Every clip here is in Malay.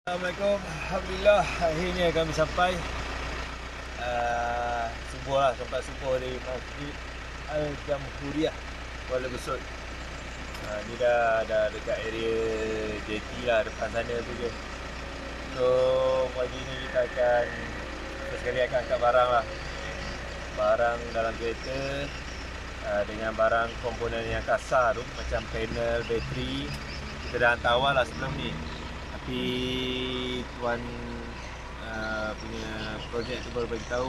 Assalamualaikum. Alhamdulillah akhirnya kami sampai subuh lah, tempat subuh di Masjid Al-Jamhuriyah Kuala Besut. Ni dah dekat area JT lah, depan sana tu je. So pagi ni kita akan sekali akan angkat barang lah, barang dalam kereta dengan barang komponen yang kasar tu macam panel, bateri. Kita dah hantar awal lah sebelum ni, tapi tuan punya projek tu baru bagi tahu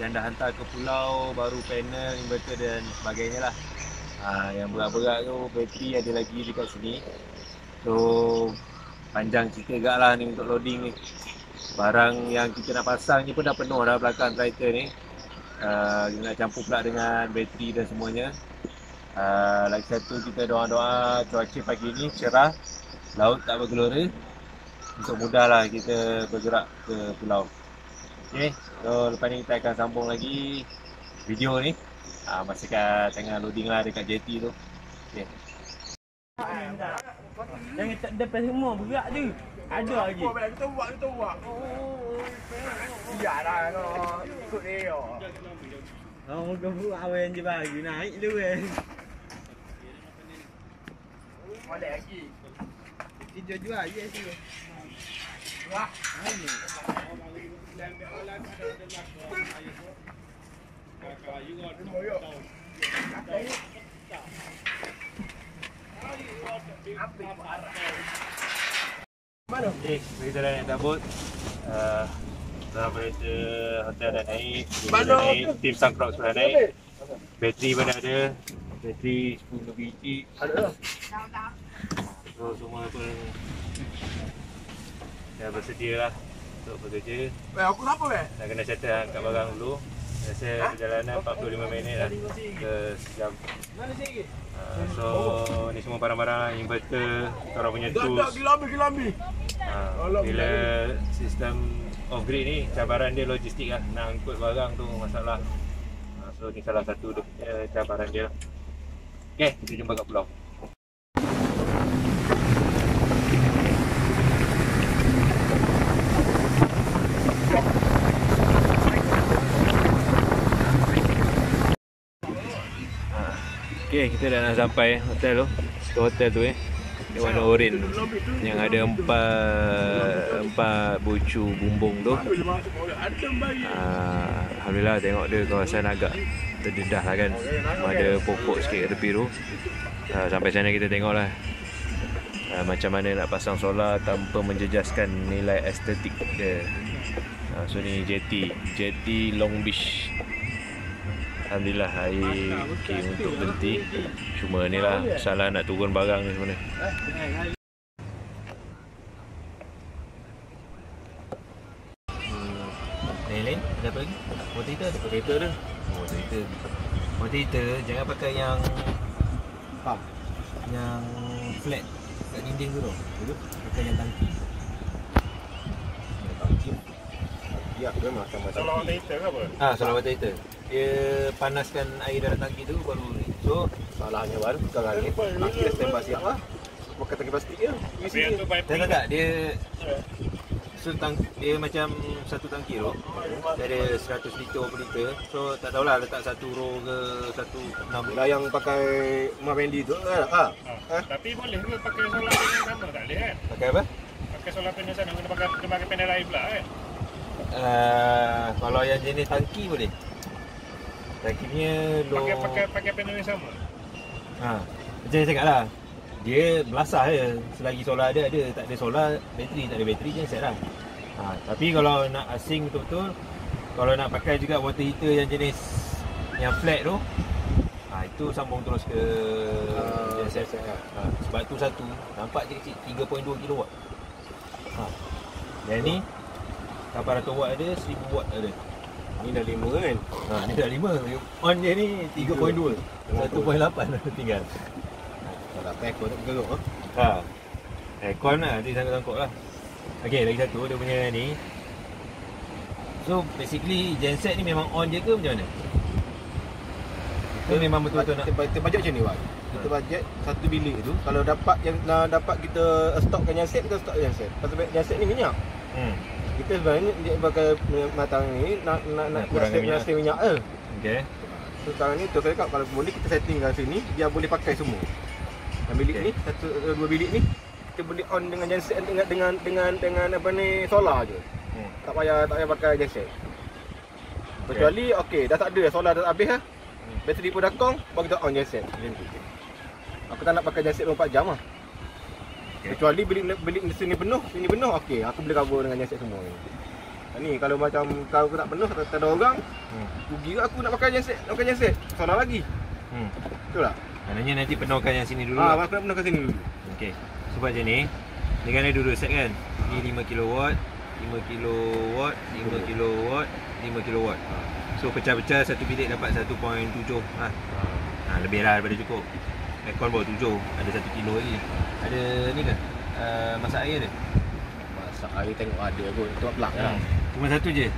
yang dah hantar ke pulau baru panel, inverter dan sebagainya lah. Yang berat-berat tu bateri ada lagi dekat sini. So panjang cerita gak lah ni untuk loading ni. Barang yang kita nak pasang ni pun dah penuh dah belakang traitor ni. Nak campur pula dengan bateri dan semuanya. Lagi satu, kita doa-doa cuaca pagi ni cerah, laut tak bergelora, untuk mudahlah kita bergerak ke pulau. Okay, so lepas ni kita akan sambung lagi video ni masa kat tengah loading lah dekat JT tu. Okay. Jangan tak depan semua, berat je. Ada lagi. Kita buat. Iyalah kau ikut dia. Oh, kau buat awan je bagi naik dulu Ada lagi. Kita jual je tu. Wah, Ini. mana? Okay, kita dah naik tabut. Dalam kereta hotel dah naik, kita dah naik, tim Sangkrok sudah naik. Bateri pun ada, bateri 10 biji. Ada. So semua pun dah bersedia lah untuk bekerja. Aku siapa Dah kena settle angkat barang dulu. Rasa perjalanan 45 minit lah ke sejam. So ni semua barang-barang lah, inverter, korang punya tools. Gilambi. Bila sistem off-grid ni, cabaran dia logistik lah. Nak angkut barang tu masalah. So ni salah satu dia punya cabaran dia lah. Okay, kita jumpa kat pulau. Okay, kita dah nak sampai hotel tu. Hotel tu yang warna oren yang ada empat bucu bumbung tu. Alhamdulillah, tengok dia kawasan agak terdedah lah kan. Ada pokok sikit kat tepi tu. Sampai sana kita tengok lah macam mana nak pasang solar tanpa menjejaskan nilai estetik dia. So ni JT Long Beach. Alhamdulillah air okey untuk berhenti. Cuma ni lah salah nak turun barang ni sebenarnya. Lain ada apa lagi? Motor ada. Motor ada. Motor jangan pakai yang pump, yang flat kat dinding tu tu. Pakai yang tangki. Ya, dia macam solar water ke apa? Solar water. Dia panaskan air dalam tangki tu baru ni. So Salahnya baru sekarang ni. Nak kita standby siap lah. Pakai tangki plastik je. tak dia dia macam satu tangki tu. Dia ada 100 liter per liter. So tak tahulah letak satu row ke 1.6. Lah yang pakai Mah Fendi tu kan? Tapi boleh ke pakai solar panel sama, tak boleh kan? Pakai apa? Pakai solar panel sana, kena pakai panel lain pula kan? Kalau yang jenis tangki boleh. Tangki punya low. Pakai panel yang sama. Macam saya cakap lah, dia belasah je. Selagi solar ada, tak ada solar, bateri, tak ada bateri je set lah. Tapi kalau nak asing betul-betul, kalau nak pakai juga water heater yang jenis yang flat tu, itu sambung terus ke genset. Sebab tu satu, nampak je kecil, 3.2 kW. Yang ni 800 watt ada, 1000 watt ada. Ni dah 5 kan? Ni dah 5. On dia ni 3.2. 1.8 tinggal. Kalau pakai aircon tak bergeruk Aircon lah, nanti sangkut-sangkut lah. Okay, lagi satu dia punya ni. So basically genset ni memang on je ke macam mana? Itu memang betul-betul nak Terbajak macam ni Wak? Kita bajet satu bilik tu kalau dapat dapat kita stokkan genset, kita stok genset. Pasal genset ni minyak. Kita sebenarnya dia pakai matang ni nak kurangkan minyak ke. Okey. So sekarang ni tu cakap kalau boleh kita settingkan sini dia boleh pakai semua. Dan bilik ni dua bilik ni kita boleh on dengan genset dengan apa ni solar je. Tak payah pakai genset. Kecuali okey dah tak ada solar dah habis lah. Bateri pun dah kong, baru kita on genset. Aku tak nak pakai genset 24 jam lah. Kecuali bilik sini penuh, okey, aku boleh cover dengan genset semua ni. Kalau macam kau tak penuh, tak ada orang, rugi ke aku nak pakai genset, solar lagi. Betul tak? Maknanya nanti penuhkan yang sini dulu. Aku nak penuhkan sini dulu. Okey. Sebab macam ni, dia kan ada dua set kan. Ni 5 kilowatt, 5 kilowatt, 5 kilowatt, 5 kilowatt. So pecah-pecah satu bilik dapat 1.7 lebih lah daripada cukup. Aircon baru 7, ada 1 kilo lagi. Ada ni ke? Masak air ada? Masak air tengok ada kot, tengok plug lah. Cuma satu je.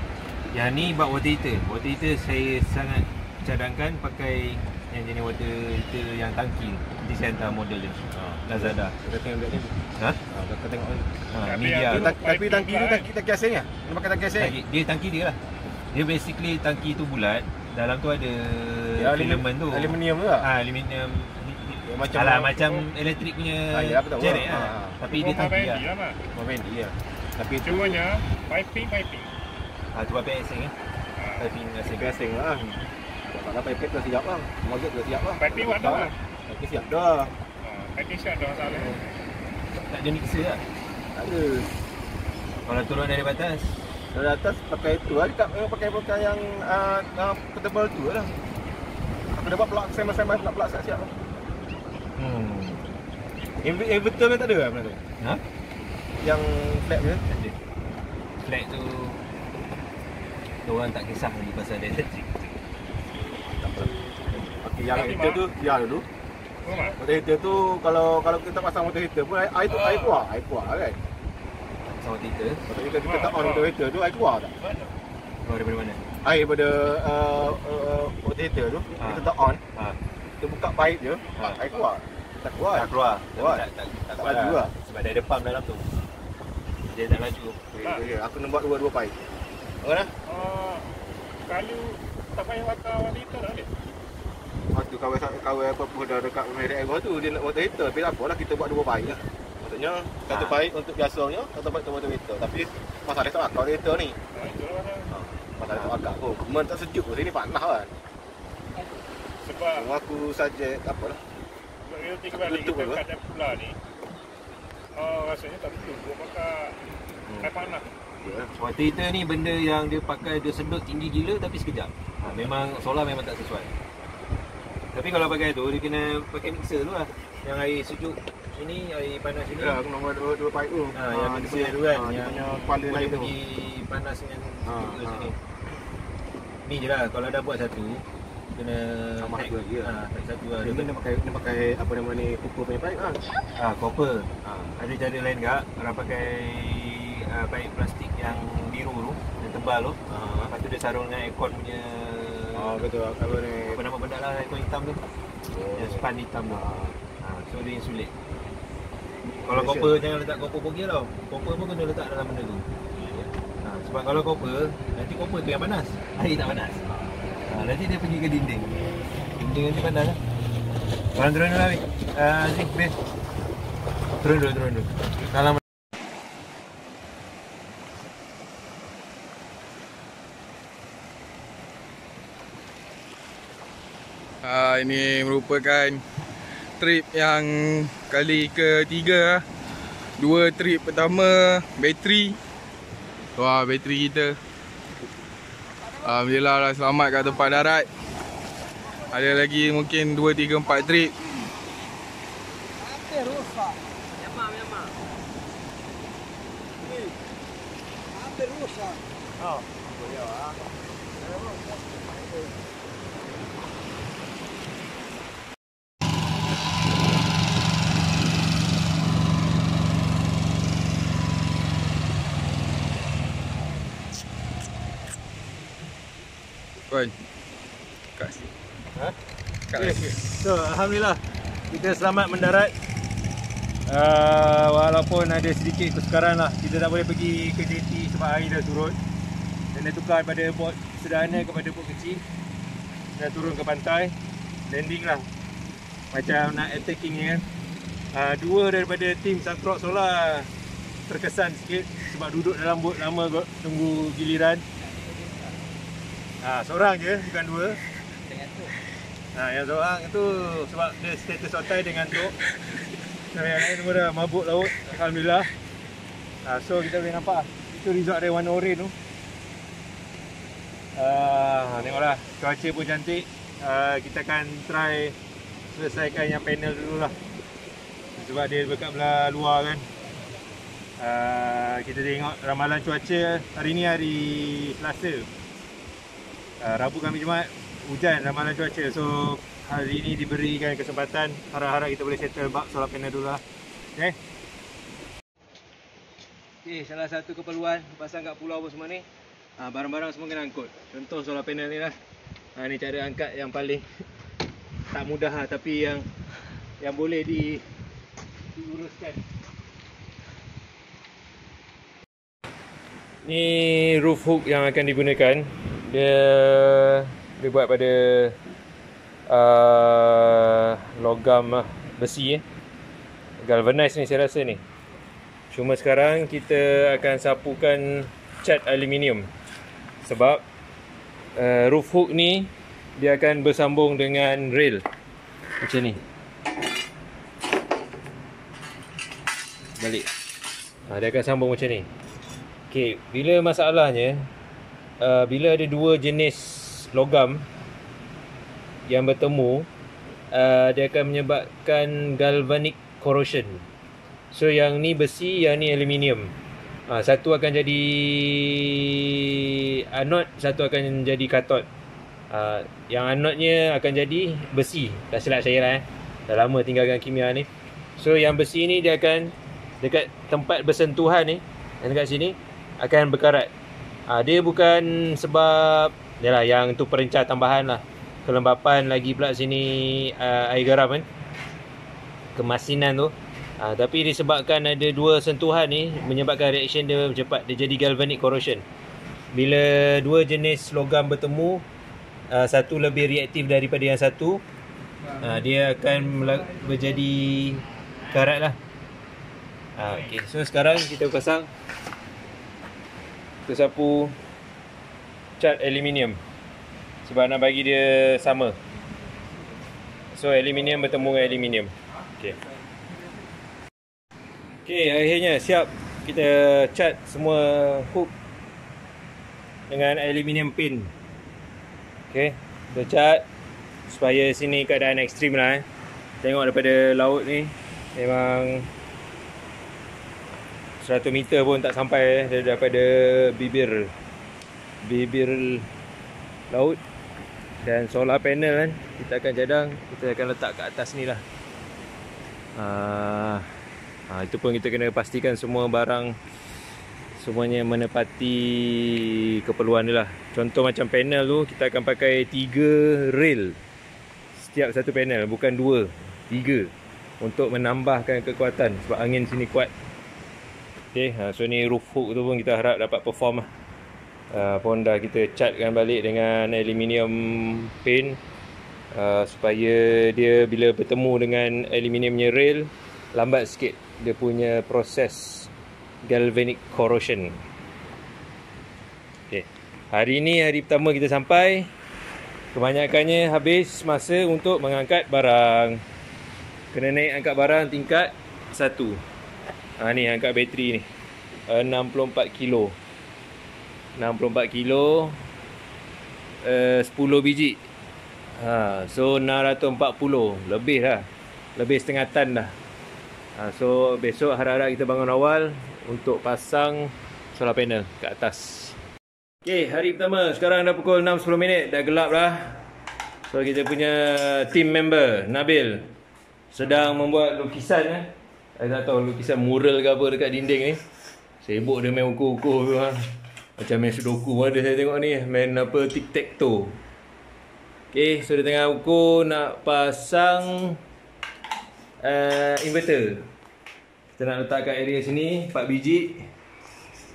Yang ni bak water heater. Water heater saya sangat cadangkan pakai yang jenis water heater yang tangki. Nanti saya hantar model dia. Lazada. Kita tengok ni. Kita tengok ni. Media. Tapi tangki tu tangki asing lah. Dia pakai tangki asing. Dia tangki dia lah. Dia basically tangki tu bulat. Dalam tu ada filament tu. Aluminium ke? Aluminium. Macam elektrik punya jerek lah. Tapi dia tangki lah. Bendi lah. Tapi Cumanya piping. Tu piping asing Piping asing lah. Kalau piping dah siap lah. Motor dah siap lah. Piping buat dah. Piping siap dah. Piping siap dah masalah. Tak ada mixer lah. Tak ada. Kalau turun dari batas Dari atas pakai tu lah. Pakai yang portable tu lah. Aku dapat plug sembang-sembang nak plug siap lah. Inverter kan tak ada lah benda tu? Yang flat punya? Tak ada. Flat tu orang tak kisah lagi pasal dia elektrik. Okey, yang heater tu biar dulu. Motor heater tu kalau kita pasang motor heater pun air keluar kan? Sama heater. Maksudnya kita tak on motor heater tu air keluar tak? Keluar daripada mana? Air daripada motor heater tu kita tak on. Kita buka pipe je, air keluar. Tak keluar. Tak keluar. Tak keluar juga. Sebab dia ada pump dalam tu. Dia tak laju. Okey, aku nak buat dua pipe. Mana? Kalau tak payah pakai water heater tak boleh? Waktu kawan apa pun dah dekat merek air tu dia nak water heater. Tapi apalah kita buat dua pipe lah. Maksudnya satu pipe untuk biasanya, satu pipe untuk water heater. Tapi masalah tak pakai water heater ni. Itulah pasal. Masalah tak pakai pun. Cuma tak sejuk sini panas kan. Sebab Aku suggest apalah. Bila tiga balik kita kat pula ni. Rasanya tak perlu gua pakai air panas. Water heater ni benda yang dia pakai, dia sedut tinggi gila tapi sekejap. Memang solar memang tak sesuai. Tapi kalau pakai tu dia kena pakai mixer tu lah. Yang air sejuk sini, air panas sini. Ya, aku nak buat dua pipe tu. Yang mixer tu kan, yang punya kepala boleh lain tu. pergi panas dengan sejuk ke sini. Ni je lah, kalau dah buat satu kena Sama hack satu lagi lah. hack satu lah. Dia kena pakai apa nama ni, copper punya pipe kan. Copper. Ada cara lain tak? Orang pakai pipe plastik yang biru tu, yang tebal tu. Lepas tu dia sarung dengan aircon punya Betul. Apa ni? apa nama benda lah, aircon hitam tu. Yang span hitam tu. So dia insulate. Kalau copper jangan letak copper bogel tau. Copper pun kena letak dalam benda tu. Sebab kalau copper, nanti copper tu yang panas. Air tak panas. Nanti dia pergi ke dinding. Dinding nanti panas lah. Korang turun dulu lah, Wik. Zik, Ben. Turun dulu. Salam. Ini merupakan trip yang kali ketiga. Dua trip pertama bateri. Wah, bateri kita alhamdulillah lah selamat kat tempat darat. Ada lagi mungkin 2, 3, 4 trip. Kat. So, alhamdulillah kita selamat mendarat. Walaupun ada sedikit kesukaran lah, kita tak boleh pergi ke jeti sebab air dah surut. Dan dah tukar daripada bot sederhana kepada bot kecil. Dah turun ke pantai, landing lah, macam nak attacking ni kan. Dua daripada tim Sunrock Solar terkesan sikit sebab duduk dalam bot lama kot, tunggu giliran. Seorang je, bukan dua. Yang seorang tu sebab dia status otai dengan ngantuk. Yang lain semua dah mabuk laut, alhamdulillah. So kita boleh nampak itu resort dia warna oren tu. Tengoklah, cuaca pun cantik. Kita akan try selesaikan yang panel dulu lah, sebab dia dekat belah luar kan. Kita tengok ramalan cuaca hari ni hari Selasa. Rabu Khamis Jumaat hujan ramalan cuaca. So hari ni diberikan kesempatan, harap-harap kita boleh settle bab solar panel dulu lah. Okay, salah satu keperluan pasang kat pulau apa semua ni, barang-barang semua kena angkut. Contoh solar panel ni lah. Ni cara angkat yang paling tak mudah lah, tapi yang boleh diuruskan. Ni roof hook yang akan digunakan. Dia buat pada logam besi galvanized ni saya rasa ni. Cuma sekarang kita akan sapukan cat aluminium sebab roof hook ni dia akan bersambung dengan rail macam ni. Balik. Dia akan sambung macam ni. Okey, bila masalahnya bila ada dua jenis logam yang bertemu, dia akan menyebabkan galvanic corrosion. So yang ni besi, yang ni aluminium. Satu akan jadi anode, satu akan jadi kathod. Yang anodnya akan jadi besi. Tak silap saya lah dah lama tinggalkan kimia ni. So yang besi ni dia akan dekat tempat bersentuhan ni, yang dekat sini akan berkarat. Dia bukan sebab yalah, yang tu perencah tambahan lah, kelembapan lagi pula sini air garam kan, kemasinan tu. Tapi disebabkan ada dua sentuhan ni menyebabkan reaction dia cepat, dia jadi galvanic corrosion. Bila dua jenis logam bertemu, satu lebih reaktif daripada yang satu, dia akan menjadi karat lah. Okay, so sekarang kita pasang, kita sapu cat aluminium sebab nak bagi dia sama. So aluminium bertemu dengan aluminium. Okay, akhirnya siap kita cat semua hook dengan aluminium pin. Okay, kita cat supaya sini keadaan ekstrim lah. Tengok daripada laut ni memang 100 meter pun tak sampai daripada bibir laut. Dan solar panel kan, kita akan cadang, kita akan letak kat atas ni lah. Itu pun kita kena pastikan semua barang semuanya menepati keperluan dia lah. Contoh macam panel tu, kita akan pakai 3 rail setiap satu panel, bukan 2, 3, untuk menambahkan kekuatan sebab angin sini kuat. Okay, so ni roof hook tu pun kita harap dapat perform lah. Pun dah kita catkan balik dengan aluminium paint, supaya dia bila bertemu dengan aluminiumnya rail, lambat sikit dia punya proses galvanic corrosion. Okay, hari ni hari pertama kita sampai. Kebanyakannya habis masa untuk mengangkat barang. Kena naik angkat barang tingkat 1. Ni angkat bateri ni 64 kilo 64 kilo 10 biji. So 640, lebih lah, lebih setengah tan dah. So besok harap-harap kita bangun awal untuk pasang solar panel kat atas. Okay, hari pertama, sekarang dah pukul 6.10 minit, dah gelap dah. So kita punya team member Nabil sedang membuat lukisan. Saya tak tahu lukisan mural ke apa dekat dinding ni. Sibuk dia main ukur-ukur tu lah. Macam main sudoku ada saya tengok ni, main apa, tic-tac-toe. Okay, so dia tengah ukur nak pasang inverter. Kita nak letak kat area sini 4 biji.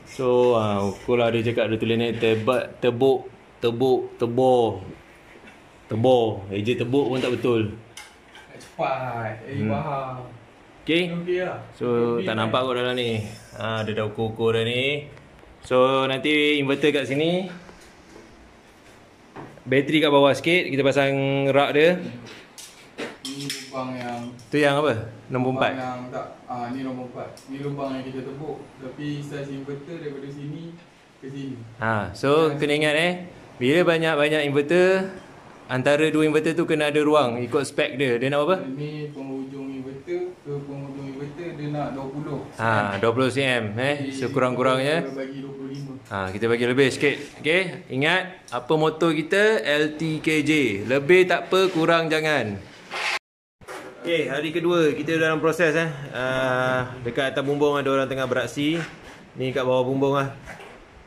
So ukur lah, dia cakap dia tulis ni tebuk. Eja tebuk pun tak betul. Cepat. Faham. Okay. So tak nampak kot dalam ni. Dia dah ukur-ukur dah ni. So nanti inverter kat sini, bateri kat bawah sikit, kita pasang rak dia. Ni lubang yang Tu yang apa? Nombor 4. yang tak, ni nombor 4. Ni lubang yang kita tebuk. Tapi saiz inverter daripada sini ke sini. So kena ingat bila banyak-banyak inverter, antara dua inverter tu kena ada ruang ikut spek dia. Dia nak apa? Ni penghujung inverter ke penghujung inverter dia nak 20 20 cm So kurang-kurangnya kita bagi 25. kita bagi lebih sikit. Okay, ingat apa motor kita? LTKJ. Lebih tak apa, kurang jangan. Okay, hari kedua kita dalam proses dekat atas bumbung ada orang tengah beraksi. Ni kat bawah bumbung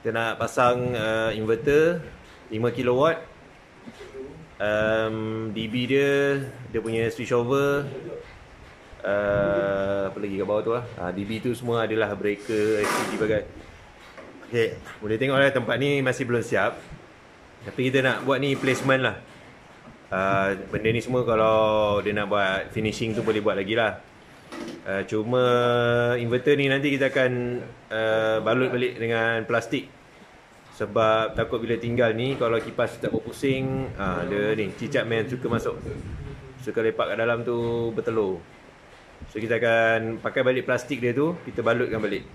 kita nak pasang inverter 5 kW. DB dia punya switch over. Apa lagi kat bawah tu DB tu semua adalah breaker, SPG bagai. Okay, boleh tengok tempat ni masih belum siap. Tapi kita nak buat ni placement lah. Benda ni semua kalau dia nak buat finishing tu boleh buat lagi lah. Cuma inverter ni nanti kita akan balut balik dengan plastik. Sebab takut bila tinggal ni, kalau kipas tak berpusing, dia ni cicak man suka masuk, suka lepak kat dalam tu bertelur. So kita akan pakai balik plastik dia tu, kita balutkan balik.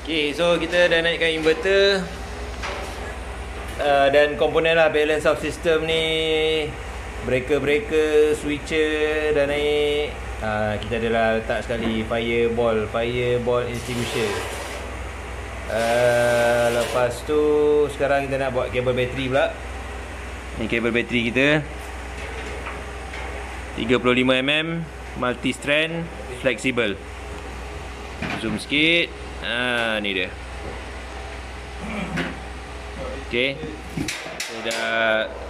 Okay, so kita dah naikkan inverter dan komponen lah, balance of system ni, breaker, switcher dah naik. Kita adalah letak sekali fireball extinguisher. Lepas tu sekarang kita nak buat kabel bateri pula. Ni kabel bateri kita 35mm multi strand flexible. Zoom sikit. Ni dia. Okay, saya dah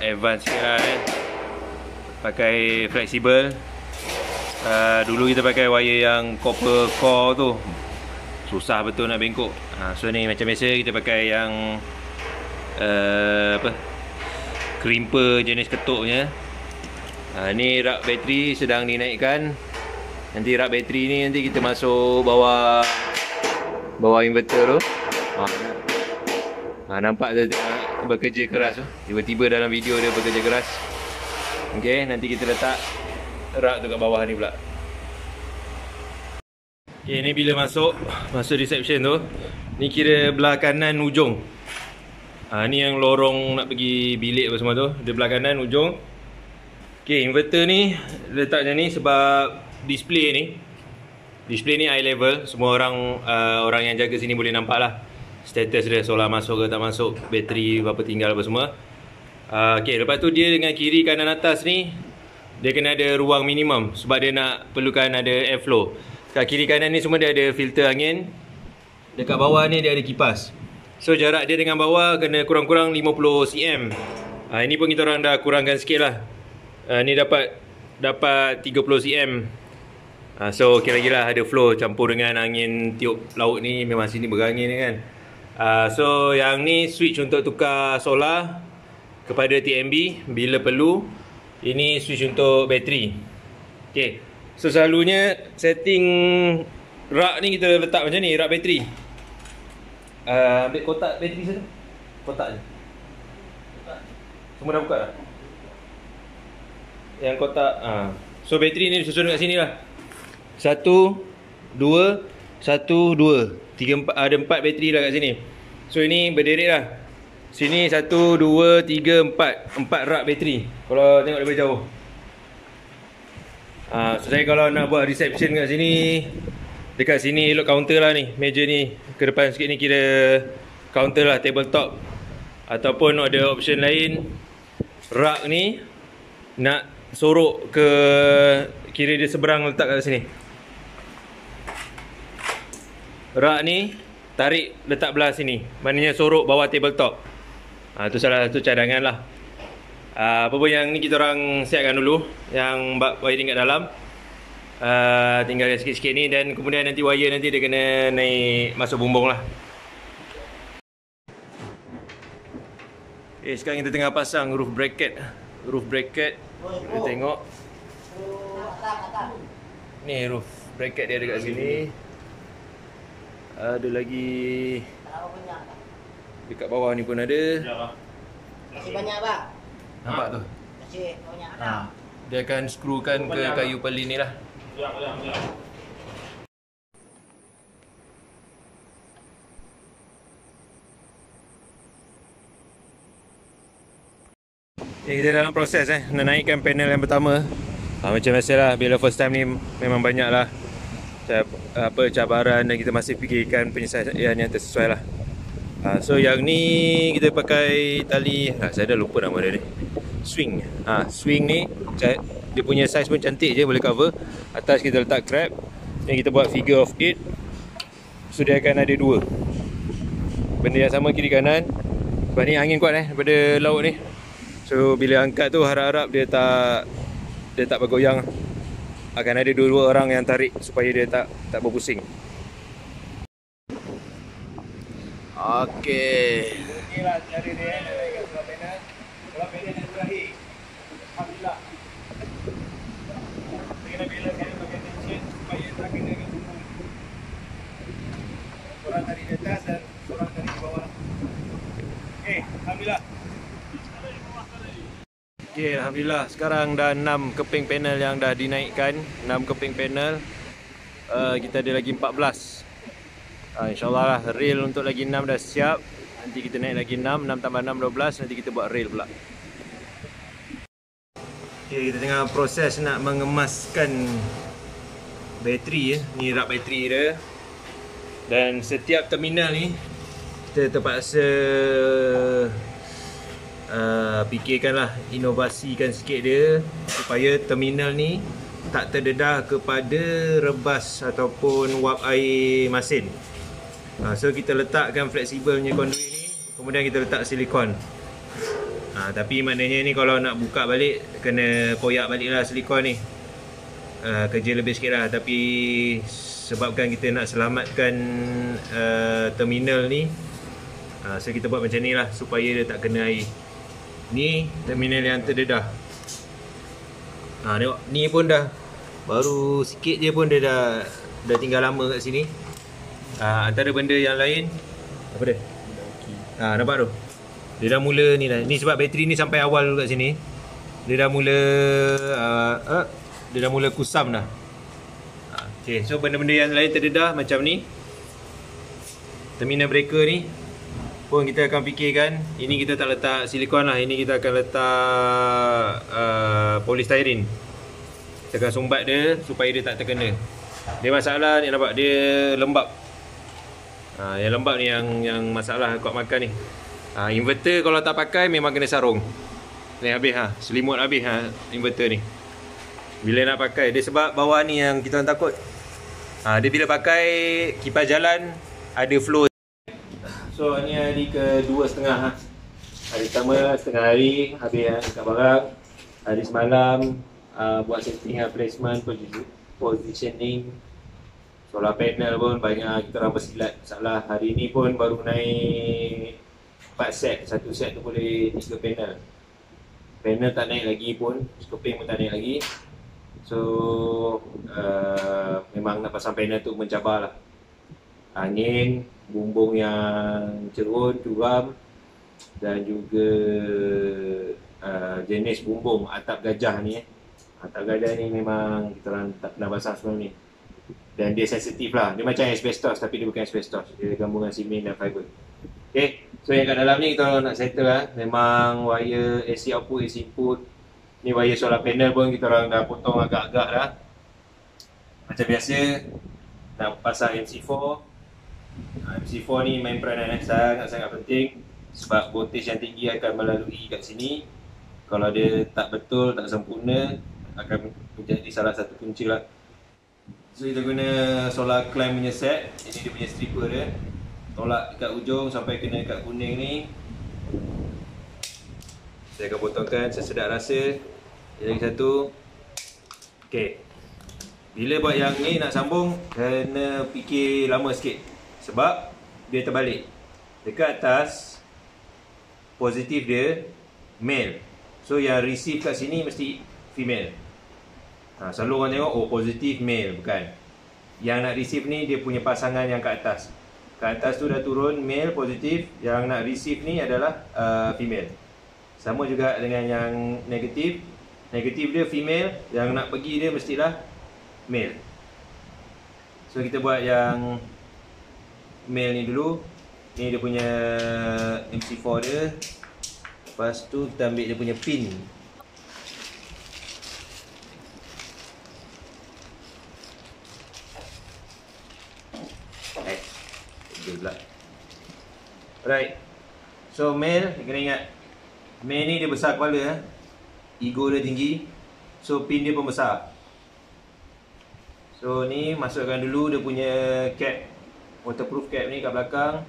advance sikit lah pakai flexible. Dulu kita pakai wire yang copper core tu, susah betul nak bengkok. So ni macam biasa kita pakai yang crimper jenis ketuknya. Ni rak bateri sedang dinaikkan. Nanti rak bateri ni nanti kita masuk bawah inverter tu. Nampak dia bekerja keras tu. Tiba-tiba dalam video dia bekerja keras. Okay, nanti kita letak rak tu kat bawah ni pula. Okay, ni bila masuk reception tu, ni kira belah kanan ujung. Ni yang lorong nak pergi bilik apa semua tu, dia belah kanan ujung. Okay, inverter ni letaknya ni sebab display ni eye level. Semua orang yang jaga sini boleh nampak lah status dia, solar masuk ke tak masuk, bateri berapa tinggal apa semua. Okay, lepas tu dia dengan kiri kanan atas ni dia kena ada ruang minimum sebab dia nak perlukan ada airflow. Kat kiri kanan ni semua dia ada filter angin. Dekat bawah ni dia ada kipas. So jarak dia dengan bawah kena kurang-kurang 50 cm. Ini pun kita orang dah kurangkan sikit lah. Ni dapat 30 cm. So okey lagi lah, ada flow campur dengan angin tiup laut ni. Memang sini berangin ni kan. So yang ni switch untuk tukar solar kepada TMB bila perlu. Ini switch untuk bateri. Okay, so selalunya setting rak ni kita letak macam ni, rak bateri. Ambil kotak bateri sana. Kotak je. Semua dah buka dah. Yang kotak so bateri ni disusun kat sini lah. 1, 2, 1, 2, 3, 4. Ada 4 bateri lah kat sini. So ini berderet lah. Sini 1, 2, 3, 4 rak bateri. Kalau tengok daripada jauh. So saya kalau nak buat reception kat sini, dekat sini elok counter lah ni. Meja ni ke depan sikit ni kira counter lah, tabletop. Ataupun ada option lain, rak ni nak sorok ke kira dia seberang letak kat sini. Rak ni tarik letak belah sini. Maknanya sorok bawah tabletop. Tu salah satu cadangan lah. Apa pun yang ni kita orang siapkan dulu, yang wiring kat dalam. Tinggal sikit-sikit ni, dan kemudian nanti wire nanti dia kena naik masuk bumbung lah. Sekarang kita tengah pasang roof bracket. Kita tengok. Ni roof bracket dia dekat sini. Ada lagi dekat bawah ni pun ada. Masih banyak bang. Nampak tu? Masih banyak ada. Dia akan skrukan ke kayu pelin ni lah. Kita dalam proses nak naikkan panel yang pertama. Macam biasalah, bila first time ni memang banyak lah cabaran, dan kita masih fikirkan penyelesaian yang tersesuai lah. So yang ni kita pakai tali, saya dah lupa nama dia ni, swing. Swing ni dia punya size pun cantik je, boleh cover. Atas kita letak crab, ni kita buat figure of 8. So dia akan ada 2 benda yang sama kiri kanan. Sebab ni angin kuat daripada laut ni. So bila angkat tu harap-harap dia tak bergoyang. Akan ada 2 orang yang tarik supaya dia tak berpusing. Okey. Inilah cara dia naikkan solar panel. Solar panel yang terakhir. Alhamdulillah. Kita kena belakkan bahagian tension supaya tak kena dengan bumbung. Seorang tarik di atas dan seorang tarik di bawah. Okey, alhamdulillah. Okey, alhamdulillah sekarang dah 6 keping panel yang dah dinaikkan. 6 keping panel. Kita ada lagi 14. InsyaAllah lah, rail untuk lagi 6 dah siap. Nanti kita naik lagi 6 tambah 6, 12. Nanti kita buat rail pula. Okay, kita tengah proses nak mengemaskan bateri. Ni rak bateri dia. Dan setiap terminal ni kita terpaksa fikirkanlah, inovasikan sikit dia supaya terminal ni tak terdedah kepada rebas ataupun wap air masin. So kita letakkan fleksibel punya conduit ni, kemudian kita letak silikon. Tapi maknanya ni kalau nak buka balik kena koyak balik lah silikon ni. Kerja lebih sikit lah, tapi sebabkan kita nak selamatkan terminal ni, so kita buat macam ni lah supaya dia tak kena air. Ni terminal yang terdedah. Tengok, ni pun dah baru sikit je pun dia dah tinggal lama kat sini. Antara benda yang lain, apa dia? Nampak tu? Dia dah mula ni dah. Ni sebab bateri ni sampai awal kat sini. Dia dah mula kusam dah. Okay, so benda-benda yang lain terdedah macam ni. Terminal breaker ni pun kita akan fikirkan. Ini kita tak letak silikon lah. Ini kita akan letak polystyrene. Kita akan sumbat dia supaya dia tak terkena. Dia masalah ni, nampak dia lembab. Yang lembab ni yang masalah kuat makan ni. Inverter kalau tak pakai memang kena sarung. Ni habis selimut habis inverter ni. Bila nak pakai dia, sebab bawah ni yang kita orang takut. Dia bila pakai kipas jalan ada flow. So ni hari ke-2.5. Hari pertama setengah hari habis dekat barang. Hari semalam buat setting placement, positioning. Solar panel pun banyak kita orang bersilat masalah. Hari ni pun baru naik 4 set. Satu set tu boleh 3 panel. Panel tak naik lagi pun, scoping pun tak naik lagi. So memang nak pasang panel tu mencabar lah. Angin, bumbung yang cerun, curam, dan juga jenis bumbung atap gajah ni. Atap gajah ni memang kita orang tak pernah pasang sebelum ni. Dan dia sensitif lah. Dia macam asbestos tapi dia bukan asbestos. Dia gabungan simen dan fiber. Okay, so yang kat dalam ni kita nak settle lah. Memang wire AC output, AC input. Ni wire solar panel pun kita orang dah potong agak-agak dah. Macam biasa nak pasang MC4. MC4 ni main peranan sangat-sangat penting. Sebab voltage yang tinggi akan melalui kat sini. Kalau dia tak betul, tak sempurna, akan menjadi salah satu kunci lah. So kita guna solar clamp punya set. Ini dia punya stripper dia. Tolak dekat ujung sampai kena dekat kuning ni. Saya akan potongkan sesedap rasa. Lagi satu. Okey. Bila buat yang ni nak sambung, kena fikir lama sikit. Sebab dia terbalik. Dekat atas positif dia male. So yang receive kat sini mesti female. Selalu orang tengok oh positif male, bukan. Yang nak receive ni dia punya pasangan yang kat atas. Kat atas tu dah turun male positif, yang nak receive ni adalah female. Sama juga dengan yang negatif. Negatif dia female, yang nak pergi dia mestilah male. So kita buat yang male ni dulu. Ni dia punya MC4 dia. Lepas tu kita ambil dia punya pin. Dia pula. Alright. So male, kena ingat male ni dia besar kepala, ego dia tinggi. So pin dia pun besar. So ni masukkan dulu dia punya cap, waterproof cap ni kat belakang.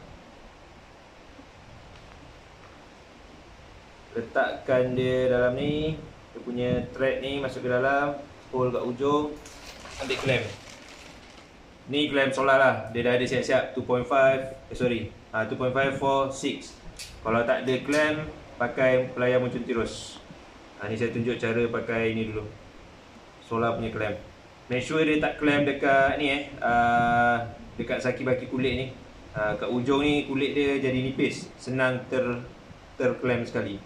Letakkan dia dalam ni. Dia punya thread ni masuk ke dalam, hole kat ujung. Ambil clamp. Ni clamp solar lah. Dia dah ada siap-siap 2.5 2.5 for 6. Kalau tak ada clamp, pakai pelayar muncul tirus. Ni saya tunjuk cara pakai ni dulu. Solar punya clamp. Make sure dia tak clamp dekat ni dekat saki-baki kulit ni. Kat ujung ni kulit dia jadi nipis, senang terclamp sekali.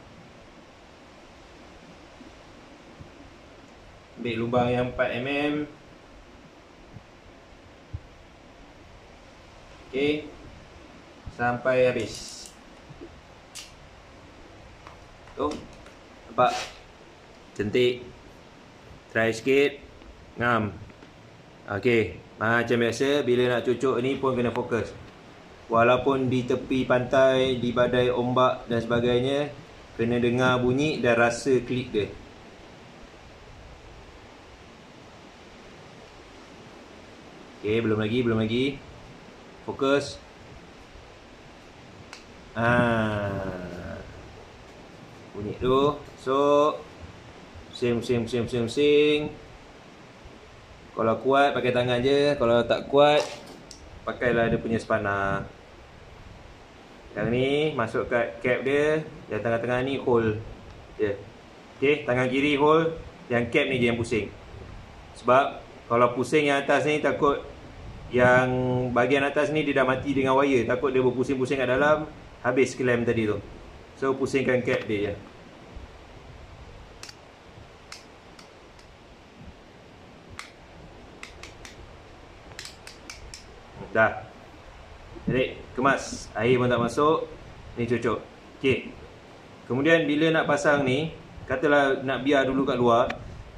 Ambil lubang yang 4mm. Okey. Sampai habis. Tu. Nampak? Cantik. Try sikit. Ngam. Okey. Macam biasa, bila nak cucuk ni pun kena fokus. Walaupun di tepi pantai, di badai ombak dan sebagainya, kena dengar bunyi dan rasa klik dia. Okey, belum lagi. Fokus. Bunyi tu. So sing. Kalau kuat pakai tangan je, kalau tak kuat pakailah dia punya spanner. Yang ni masuk kat cap dia, yang tengah-tengah ni hole dia. Okey, tangan kiri hole, yang cap ni je yang pusing. Sebab kalau pusing yang atas ni, takut yang bahagian atas ni dia dah mati dengan wire, takut dia berpusing-pusing kat dalam, habis clamp tadi tu. So pusingkan cap dia je. Dah. Jadi kemas, air pun tak masuk. Ni cucuk. Okey. Kemudian bila nak pasang ni, katalah nak biar dulu kat luar,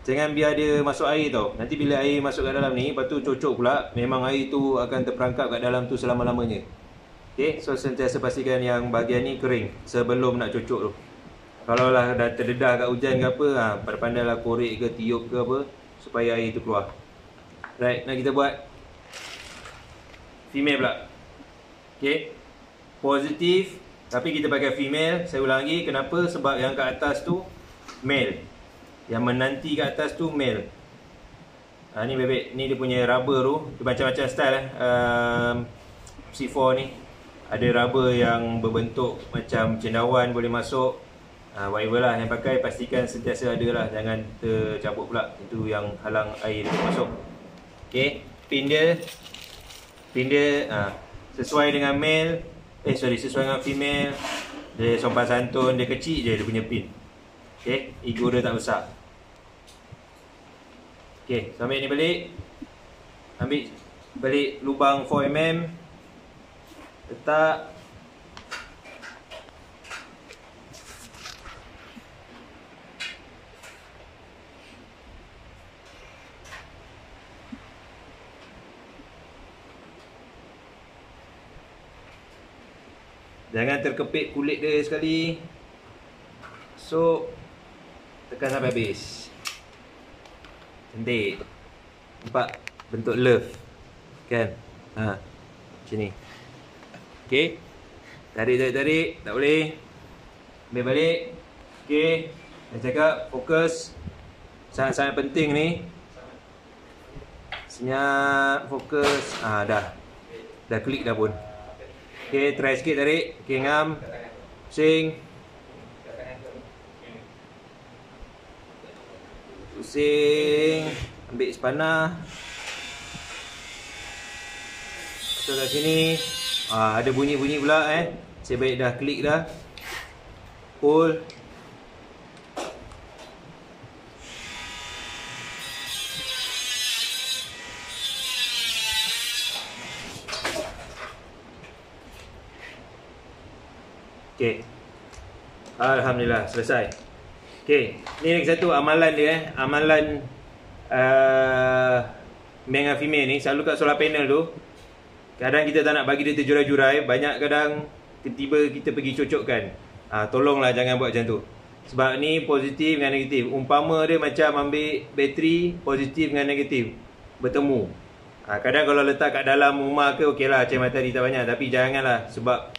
jangan biar dia masuk air tau. Nanti bila air masuk kat dalam ni, lepas tu cucuk pula, memang air tu akan terperangkap kat dalam tu selama-lamanya. Okey, so sentiasa pastikan yang bahagian ni kering sebelum nak cucuk tu. Kalau lah dah terdedah kat hujan ke apa, pandai-pandailah korek ke tiup ke apa supaya air tu keluar. Right, nak kita buat female pula. Okey. Positif tapi kita pakai female. Saya ulang lagi, kenapa? Sebab yang kat atas tu male. Yang menanti kat atas tu male. Ni bebek, ni dia punya rubber tu. Dia macam-macam style C4 ni. Ada rubber yang berbentuk macam cendawan boleh masuk. Whatever lah yang pakai, pastikan sentiasa ada lah. Jangan tercampur pula. Itu yang halang air dia masuk. Okey, pin dia sesuai dengan male, sesuai dengan female. Dia sopan santun, dia kecil je dia punya pin. Okey, ego dia tak besar. Okey, so ambil ni balik. Ambil balik lubang 4mm. Letak. Jangan terkepit kulit dia sekali. So tekan sampai habis. Cantik. Nampak bentuk love kan? Macam ni. Okey. Tarik. Tak boleh. Ambil balik. Okey, saya cakap fokus sangat-sangat penting ni. Senyap, fokus. Dah klik dah pun. Okey, try sikit tarik. Okey, ngam. Pusing. Pusing. Ambil sepanah. Masuk kat sini. Ada bunyi-bunyi pula Saya baik dah klik dah. Pull. Okey. Alhamdulillah selesai. Okey, ni lagi satu amalan dia amalan male dengan female ni selalu kat solar panel tu. Kadang kita tak nak bagi dia terjurai-jurai, banyak kadang tiba-tiba kita pergi cocokkan. Tolonglah jangan buat macam tu. Sebab ni positif dengan negatif. Umpama dia macam ambil bateri positif dengan negatif bertemu. Kadang kalau letak kat dalam rumah ke okeylah, cahaya matahari tak banyak, tapi janganlah sebab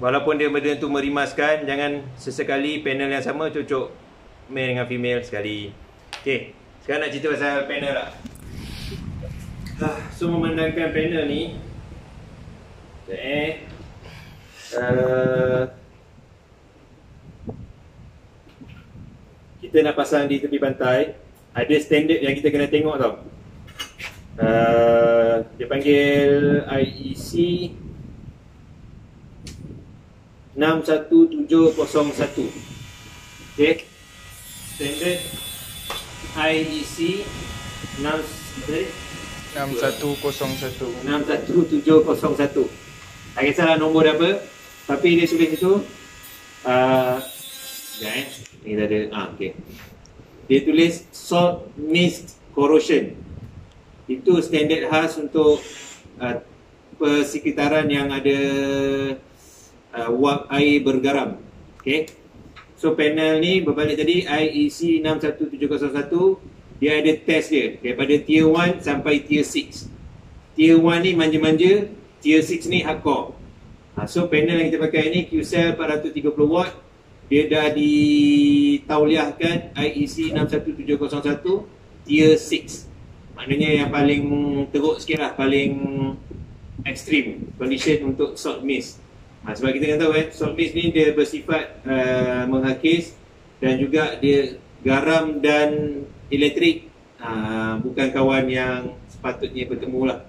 walaupun dia benda tu merimaskan, jangan sesekali panel yang sama cocok male dengan female sekali. Okey, sekarang nak cerita pasal panel lah. So memandangkan panel ni, kita nak pasang di tepi pantai. Ada standard yang kita kena tengok tau. Dia panggil IEC 61701. Okay, standard IEC 61701. Tak kisahlah nombor dia apa, tapi dia tulis itu ni dah ada. Okay, dia tulis salt mist corrosion. Itu standard khas untuk persekitaran yang ada wap air bergaram. Okay, so panel ni berbalik tadi IEC 61701. Dia ada test dia daripada tier 1 sampai tier 6. Tier 1 ni manja-manja, tier 6 ni hardcore. So panel yang kita pakai ni QCell 430 watt. Dia dah ditauliahkan IEC 61701 tier 6. Maknanya yang paling teruk sikit lah, paling ekstrim condition untuk salt mist. Sebab kita kan tahu salt mist ni dia bersifat menghakis dan juga dia garam dan elektrik, bukan kawan yang sepatutnya bertemu lah.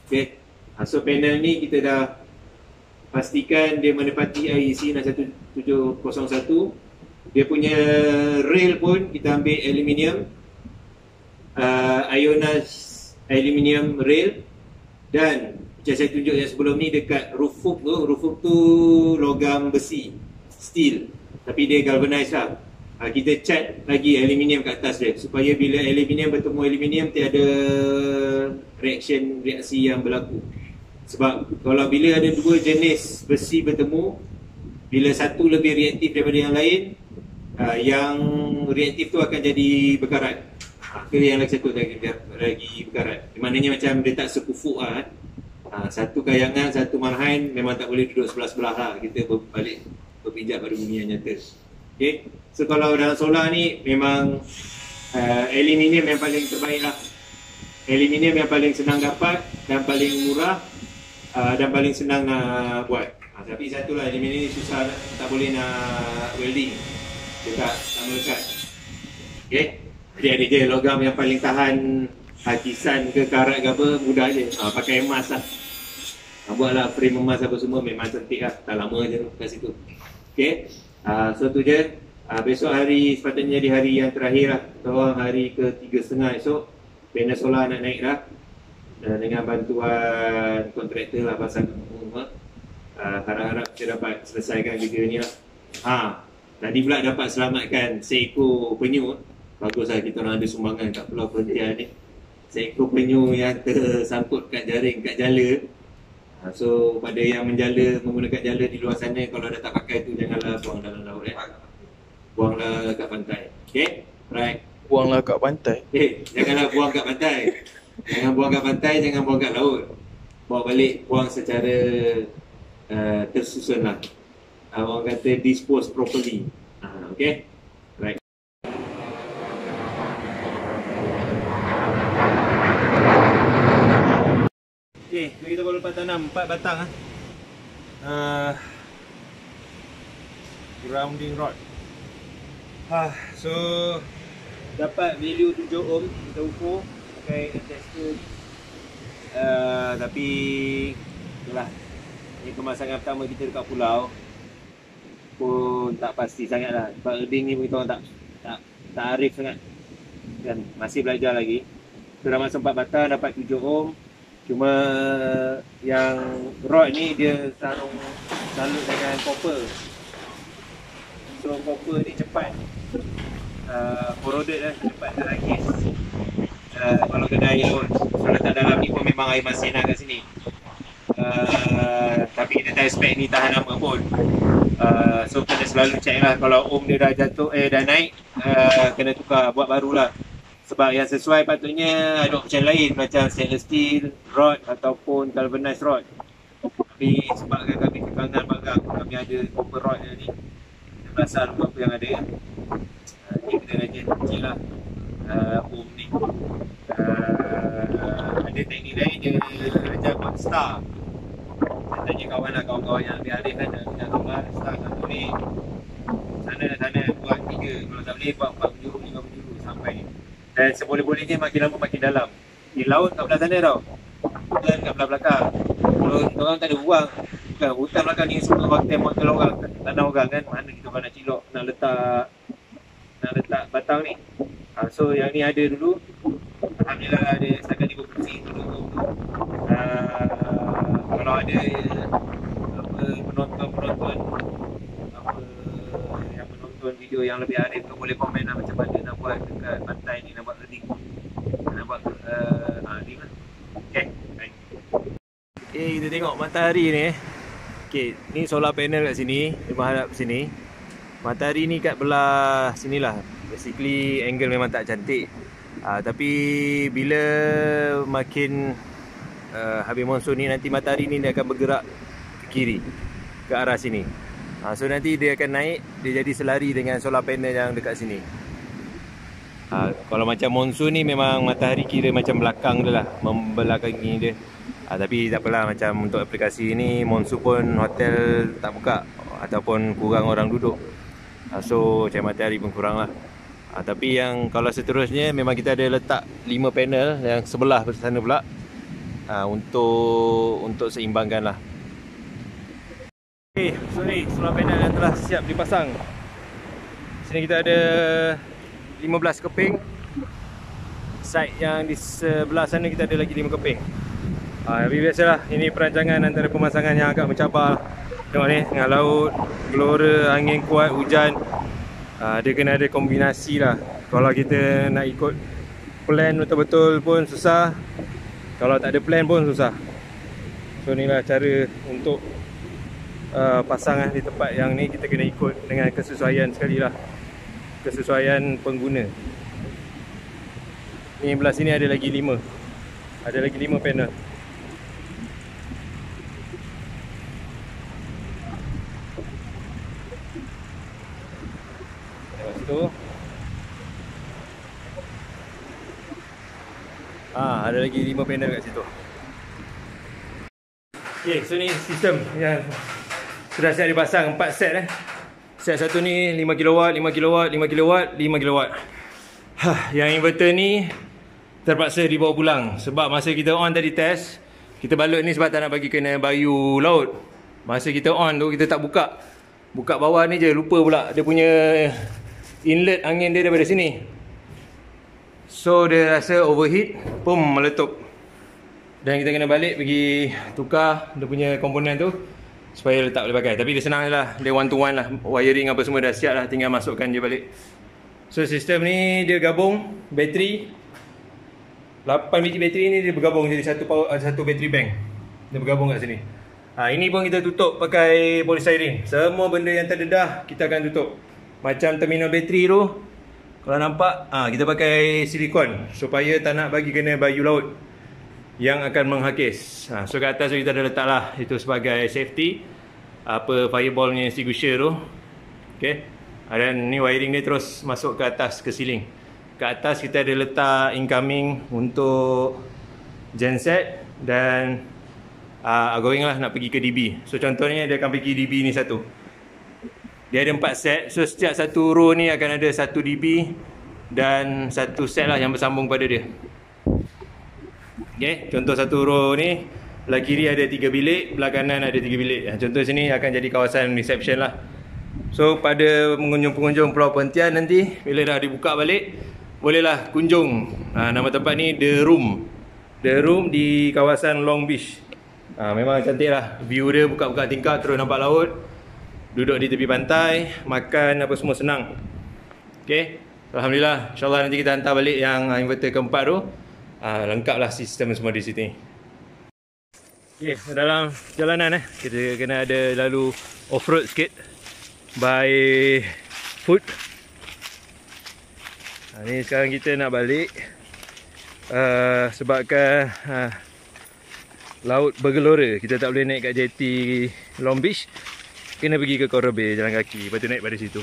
Okay. So panel ni kita dah pastikan dia menepati IEC 61701. Dia punya rail pun kita ambil aluminium, ionized aluminium rail. Dan macam saya tunjuk yang sebelum ni dekat roof tu logam besi, steel, tapi dia galvanized lah. Kita cat lagi aluminium kat atas dia supaya bila aluminium bertemu aluminium tiada reaksi yang berlaku. Sebab kalau bila ada dua jenis besi bertemu, bila satu lebih reaktif daripada yang lain, yang reaktif tu akan jadi berkarat. Yang lagi satu lagi berkarat. Maknanya macam dia tak sekufuk lah. Satu kayangan, satu marhain memang tak boleh duduk sebelah-sebelah lah. Kita balik berpijak pada dunia nyata. Okay. So kalau dalam solar ni memang aluminium yang paling terbaik lah. Aluminium yang paling senang dapat dan paling murah, dan paling senang nak buat. Tapi satulah, aluminium ni susah, tak boleh nak welding. Dia tak melekat. Okay. Jadi ada je logam yang paling tahan hakisan ke karat ke apa, mudah je. Pakai emas lah. Buatlah frame emas apa semua, memang cantik lah. Tak lama je kat situ. Okay. So tu je. Besok hari sepatutnya jadi hari yang terakhir lah. Atau hari ke-3.5 esok, panel solar nak naik dah. Dengan bantuan kontraktor lah, pasang rumah. Harap-harap kita dapat selesaikan kerja ni lah. Tadi pula dapat selamatkan seekor penyu. Baguslah kita orang ada sumbangan kat Pulau Perhentian ni. Seekor penyu yang tersangkut kat jaring, kat jala. So pada yang menjala, menggunakan jala di luar sana, kalau dah tak pakai tu janganlah buang dalam laut. Buanglah kat pantai. Okay? Right. Buanglah kat pantai. Janganlah buang kat pantai. Jangan buang kat pantai, jangan buang kat laut. Bawa balik, buang secara tersusun lah. Orang kata dispose properly. Okay? Okey, kita baru lepas tanam 4 batang grounding rod. So dapat value 7 ohm kita ukur pakai tester. Tapi itulah, ini pemasangan pertama kita dekat pulau pun tak pasti sangat lah. Sebab earding ni kita orang tak arif sangat kan, masih belajar lagi. So dah masuk 4 batang dapat 7 ohm. Cuma yang rod ni dia salut dengan copper. So copper ni cepat corroded lah, cepat terangkis kalau kena air pun. So letak dalam ni pun memang air masin lah kat sini. Tapi kita tak expect ni tahan lama pun. So kena selalu check lah, kalau ohm dia dah jatuh, dah naik, kena tukar, buat barulah. Sebab yang sesuai patutnya ada option lain macam stainless steel rod ataupun galvanized rod. Tapi sebabkan kami kekangan bagang, kami ada copper rod ni, kita belasah apa yang ada. Ni kita rajin kecil lah ohm ni. Ada teknik lain dia ajar buat star. Saya tanya kawan lah, kawan-kawan yang lebih alih kan, dia tahu star satu ni sana buat 3, kalau tak boleh buat 4 penjuru, 5 penjuru sampai ni. Dan seboleh-bolehnya makin lama makin dalam. Di laut kat belah sana tau, hutan kat belah belakang. Kalau orang tak ada ruang, bukan hutan belakang ni semua hotel orang, tanah orang kan, mana kita nak cilok, nak letak batang ni. So yang ni ada dulu, alhamdulillah ada setakat ni berfungsi dulu. Kalau ada penonton yang menonton video yang lebih arif tu boleh komen lah macam mana nak buat dekat pantai ni, nak buat earding, nak buat ni lah. Okay, baik. Kita tengok matahari ni. Okay, ni solar panel kat sini, dia menghadap sini. Matahari ni kat belah sinilah. Basically angle memang tak cantik. Tapi bila makin habis monsun ni, nanti matahari ni dia akan bergerak ke kiri, ke arah sini. So nanti dia akan naik, dia jadi selari dengan solar panel yang dekat sini. Kalau macam monsun ni memang matahari kira macam belakang dia lah, membelakangi dia. Tapi tak apalah, macam untuk aplikasi ni monsun pun hotel tak buka ataupun kurang orang duduk. So macam matahari pun kurang lah. Tapi yang kalau seterusnya memang kita ada letak 5 panel yang sebelah sana pula, untuk seimbangkan lah. Okay, so ni solar panel yang telah siap dipasang. Sini kita ada 15 keping. Side yang di sebelah sana kita ada lagi 5 keping. Tapi biasalah, ini perancangan antara pemasangan yang agak mencabar. Tengok ni, tengah laut, gelora, angin kuat, hujan. Dia kena ada kombinasi lah. Kalau kita nak ikut plan betul-betul pun susah. Kalau tak ada plan pun susah. So inilah cara untuk pasang di tempat yang ni. Kita kena ikut dengan kesesuaian sekali lah, kesesuaian pengguna. Ni belah sini ada lagi 5. Ada lagi 5 panel. Tengok situ. Ada lagi 5 panel kat situ. Okay, so ni sistem yang sudah siap dipasang 4 set Set satu ni 5 kW, 5 kW, 5 kW, 5 kW. Yang inverter ni terpaksa dibawa pulang sebab masa kita on tadi test, kita balut ni sebab tak nak bagi kena bayu laut. Masa kita on tu kita tak buka bawah ni je, lupa pula dia punya inlet angin dia daripada sini. So dia rasa overheat, pum meletup. Dan kita kena balik pergi tukar dia punya komponen tu supaya letak boleh pakai. Tapi dia senang lah, dia one to one lah, wiring apa semua dah siap lah, tinggal masukkan je balik. So sistem ni dia gabung bateri 8 biji bateri ni, dia bergabung jadi satu bateri bank. Dia bergabung kat sini. Ini pun kita tutup pakai polystyrene. Semua benda yang terdedah kita akan tutup. Macam terminal bateri tu, kalau nampak kita pakai silikon supaya tak nak bagi kena bayu laut yang akan menghakis. So kat atas tu kita dah letak lah, itu sebagai safety, apa fireball ni extinguisher tu. Okay. Dan ni wiring ni terus masuk ke atas, ke ceiling. Kat atas kita ada letak incoming untuk genset dan going lah nak pergi ke DB. So contohnya dia akan pergi DB ni satu. Dia ada 4 set. So setiap satu row ni akan ada 1 DB dan 1 set lah yang bersambung pada dia. Okay, contoh satu row ni, belah kiri ada 3 bilik, belah kanan ada 3 bilik. Contoh sini akan jadi kawasan reception lah. So pada pengunjung-pengunjung Pulau Perhentian nanti, bila dah dibuka balik, bolehlah kunjung. Nama tempat ni The Room. The Room di kawasan Long Beach. Memang cantik lah. View dia buka-buka tingkap terus nampak laut. Duduk di tepi pantai, makan apa semua senang. Okay, alhamdulillah. InsyaAllah nanti kita hantar balik yang inverter keempat tu. Lengkaplah sistem semua di sini. Okay, dalam perjalanan kita kena ada lalu off-road sikit by foot. Ni sekarang kita nak balik sebabkan laut bergelora. Kita tak boleh naik kat jeti Long Beach, kena pergi ke Coral Bay jalan kaki, lepas tu naik pada situ.